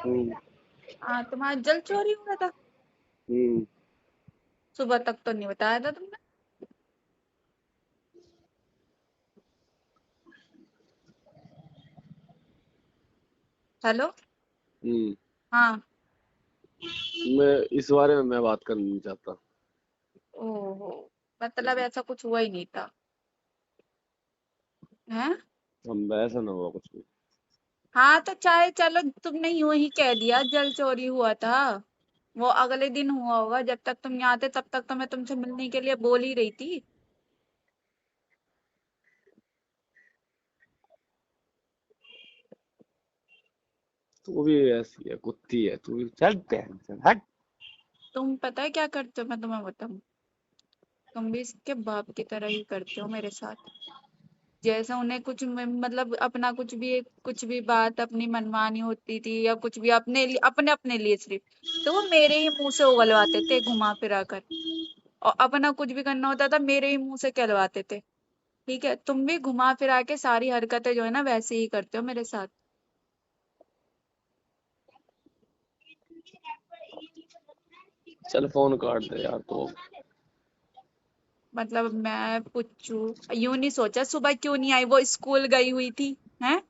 हाँ, तुम्हारा जल चोरी हुआ था। सुबह तक तो नहीं बताया था तुमने। हेलो। हाँ। मैं इस बारे में मैं बात करना नहीं चाहता। ओहो, मतलब ऐसा कुछ हुआ ही नहीं था। हैं? हम ऐसा ना हुआ कुछ भी। हाँ तो चाहे चलो तुमने यूं ही कह दिया जल चोरी हुआ था। वो अगले दिन हुआ होगा, जब तक तुम यहाँ थे तब तक तो मैं तुमसे मिलने के लिए बोल ही रही थी। तू भी ऐसी है, कुत्ती है तू भी। चल टेंशन हट। तुम पता है क्या करते हो, मैं तुम्हें बताऊं। तुम भी इसके बाप की तरह ही करते हो मेरे साथ। जैसा उन्हें कुछ मतलब अपना कुछ भी बात अपनी मनमानी होती थी या कुछ भी अपने अपने लिए सिर्फ, तो वो मेरे ही मुंह से उगलवाते थे घुमा फिरा कर। और अपना कुछ भी करना होता था मेरे ही मुंह से कहलवाते थे। ठीक है, तुम भी घुमा फिरा के सारी हरकतें जो है ना वैसे ही करते हो मेरे साथ। चल फोन काट दे यार तू। मतलब मैं पूछू, यूं नहीं सोचा सुबह क्यों नहीं आई, वो स्कूल गई हुई थी। हैं?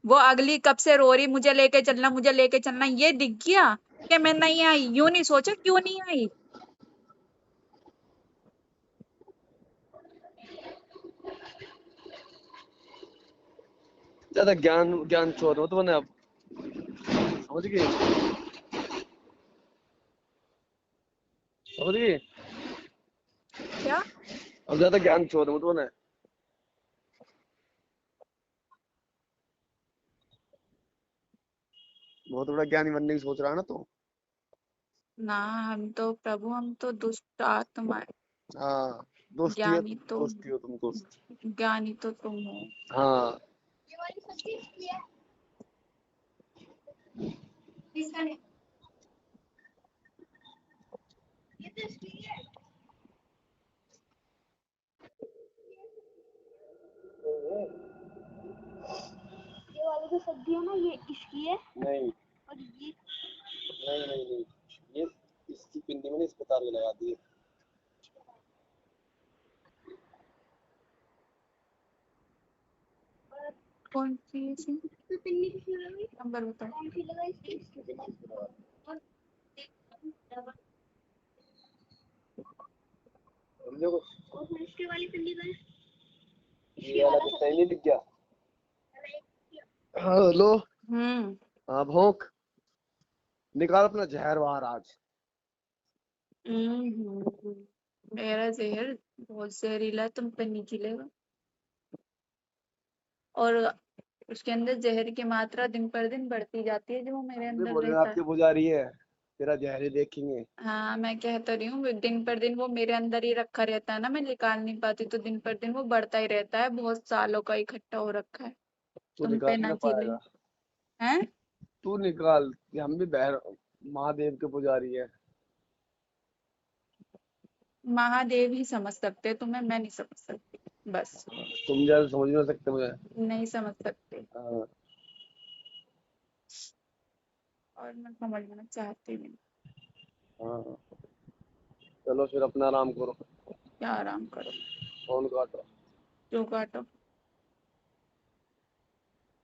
वो अगली कब से रो रही मुझे लेके चलना, ये दिख गया कि मैं नहीं आई। यूं नहीं सोचा क्यों नहीं आई। ज्यादा ज्ञान ज्ञान चोर मत बने अब। समझ गई? समझ गई? क्या? अब ज्यादा ज्ञान चोर मत बने। बहुत बड़ा ज्ञानी बनने की सोच रहा है ना तू। ना, हम तो प्रभु, हम तो दुष्ट आत्मा। हाँ। दोस्ती है, ज्ञानी तो दोस्ती हो तुम दोस्त। ज्ञानी तो तुम हो। हाँ। ये वाली जो सब्जी है ना ये इसकी है। नहीं और ये नहीं नहीं नहीं, ये इसकी पिंडी मैंने इस पे तार लगा दी है। कौन सी है इसमें? तो पिन्नी किसने लगाई? नंबर बताओ। कौन सी लगाई इसकी? इसकी पिंडी इस पे लगा दी। समझे कुछ? और फिर इसके वाली पिन्नी का ये वाला कुछ नहीं दिख गया। हाँ हेलो। हम्म। हाँ भोंक। निकाल अपना जहर बाहर आज। हम्म। मेरा जहर बहुत जहरीला है, तुम पे नहीं खिलेगा। और उसके अंदर जहर की मात्रा दिन पर दिन बढ़ती जाती है जो वो मेरे अबे अंदर रहता भोलेनाथ है। की पुजारी है, तेरा जहर ही देखेंगे। हाँ, मैं कह तो रही हूँ दिन पर दिन वो मेरे अंदर ही रखा रहता है ना, मैं निकाल नहीं पाती, तो दिन पर दिन वो बढ़ता ही रहता है, बहुत सालों का इकट्ठा हो रखा है। तू तुम पे निकाल ना ना खिले। पाएगा। हैं? तू निकाल कि हम भी बहर महादेव के पुजारी है। महादेव ही समझ सकते हैं तुम्हें, मैं नहीं समझ सकती। बस। तुम जैसे समझ नहीं सकते मुझे। नहीं समझ सकते। हाँ। और मैं समझना चाहती नहीं। हाँ। चलो फिर अपना आराम करो। क्या आराम करो? फोन काटो। जो काटो।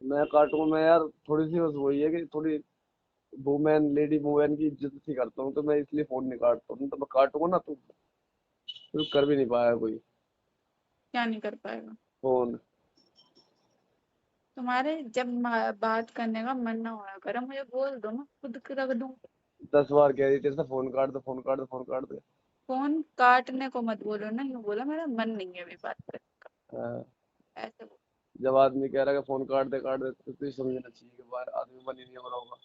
मैं काटूं? मैं यार थोड़ी सी बस वही है कि थोड़ी वुमेन लेडी वुमेन की इज्जत सी करता हूँ, तो मैं इसलिए फोन नहीं काटता हूँ। तो मैं काटूंगा ना तो फिर कर भी नहीं पाया कोई क्या नहीं कर पाएगा? फोन। तुम्हारे जब बात करने का मन ना होया करे मुझे बोल दो, मैं खुद रख दूं। 10 बार कह रही तेरे से फोन काट दे, फोन काट दे, फोन काट दे। फोन काटने को मत बोलो ना, यूं बोला मेरा मन नहीं है अभी बात करने हाँ। का, ऐसे बोलो। जब आदमी कह रहा है कि फोन काट दे तो तुझे समझना चाहिए कि बाहर आदमी मन ही नहीं हो रहा होगा।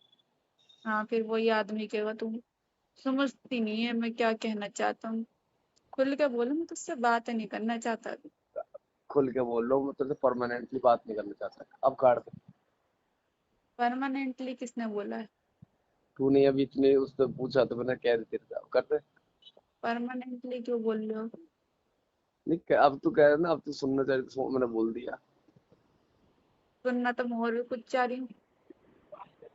हाँ, फिर वही आदमी कहेगा तुम समझती नहीं है मैं क्या कहना चाहता हूँ। खुल के बोलो, मैं तुझसे बात नहीं करना चाहता अभी। खुल के बोल लो, मैं तुझसे परमानेंटली बात नहीं करना चाहता, अब काट दे। परमानेंटली किसने बोला है? तूने अभी इतने उससे पूछा तो मैंने कह दी तेरे से, अब कर दे। परमानेंटली क्यों बोल रहे हो? नहीं अब तू कह रहा है ना, अब तू सुनना चाहिए तो मैंने बोल दिया। सुनना तो मैं और भी कुछ चाह रही हूँ।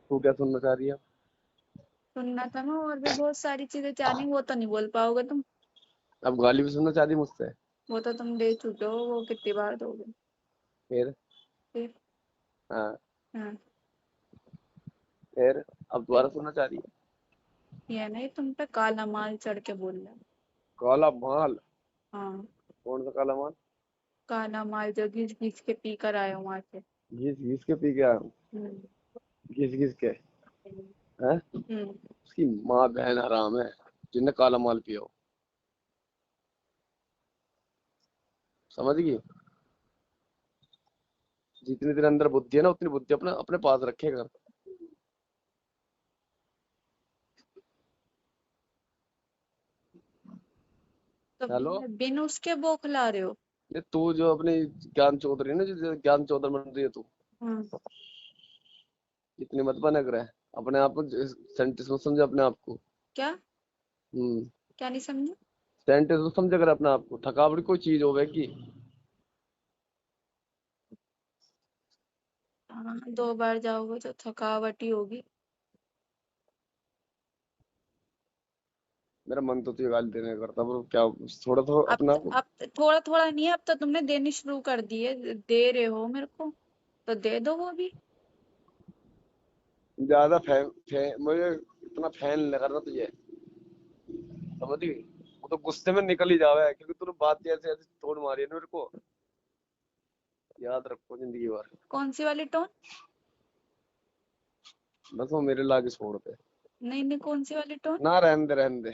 तू क्या सुनना चाह रही है? सुनना था ना, और भी बहुत सारी चीजें जानी, वो तो नहीं बोल पाओगे तुम। अब गाली भी सुनना चाहती मुझसे? वो तो तुम दे चुके हो, वो कितनी बार दोगे फिर? फिर? हाँ। हाँ। फिर अब फिर दोबारा सुनना चाह रही है? ये नहीं, तुम पे काला माल चढ़ के बोल रहा है। काला माल? हाँ। कौन सा काला माल? काला माल जो घिस घिस के पी कर आए हो वहां से। घिस घिस के पी के आया हूँ? हम्म। घिस घिस के? हैं? हम्म। उसकी माँ बहन हराम है जिन्हें काला माल पिया हो। समझ गई? जितनी देर अंदर बुद्धि है ना, उतनी बुद्धि अपने अपने पास रखेगा। तो हेलो? बिन उसके बौखला रहे हो। ये तू जो अपनी ज्ञान चौधरी है ना, जो ज्ञान चौधरी बन रही है तू, हम्म। इतनी मत बना कर अपने आप को साइंटिस्ट मत समझे अपने आप को। क्या? हम्म। क्या नहीं समझे? साइंटिस्ट मत समझे कर अपने आप को। थकावट कोई चीज होवे की? हाँ, 2 बार जाओगे तो थकावट ही होगी। मेरा मन तो तुझे गाली देने का करता, पर क्या थोड़ा तो अपना आप को। अब थोड़ा थोड़ा नहीं है, अब तो तुमने देनी शुरू कर दी है, दे रहे हो मेरे को, तो दे दो वो भी। ज्यादा मुझे इतना फैन नहीं करना तुझे। समझ गई? वो तो गुस्से में निकल ही जावे, क्योंकि तूने बात ऐसे ऐसे तोड़ मारी है ना मेरे को। याद रखो जिंदगी भर। कौन सी वाली टोन? बस वो मेरे लाके छोड़ दे। नहीं नहीं, कौन सी वाली टोन? ना, रहने दे रहने दे।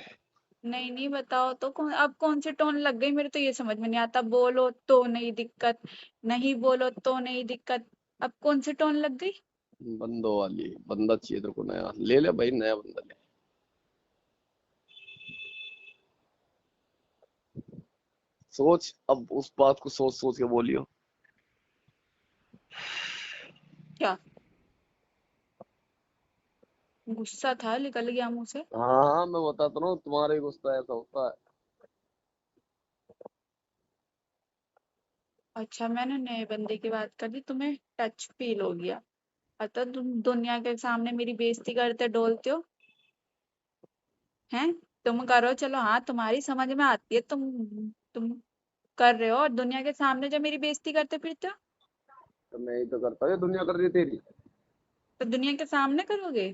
नहीं नहीं, बताओ तो अब कौन सी टोन लग गई, मेरे तो ये समझ में नहीं आता। बोलो तो नहीं दिक्कत, नहीं बोलो तो नहीं दिक्कत, अब कौन सी टोन लग गई? बंदों वाली। बंदा चाहिए तेरे को नया? ले ले भाई, नया बंदा ले। सोच, अब उस बात को सोच सोच के बोलियो। क्या? गुस्सा था, निकल गया मुंह से। हाँ हाँ, मैं बताता रहा हूँ, तुम्हारा ही गुस्सा ऐसा होता है। अच्छा, मैंने नए बंदे की बात कर दी, तुम्हें टच फील हो गया। अतः तुम दुनिया के सामने मेरी बेइज्जती करते डोलते हो, हैं? तुम करो, चलो, हाँ, तुम्हारी समझ में आती है, तुम कर रहे हो, और दुनिया के सामने जो मेरी बेइज्जती करते फिरते हो, तो मैं ही तो करता हूँ, ये दुनिया कर रही है तेरी। तो दुनिया के सामने करोगे?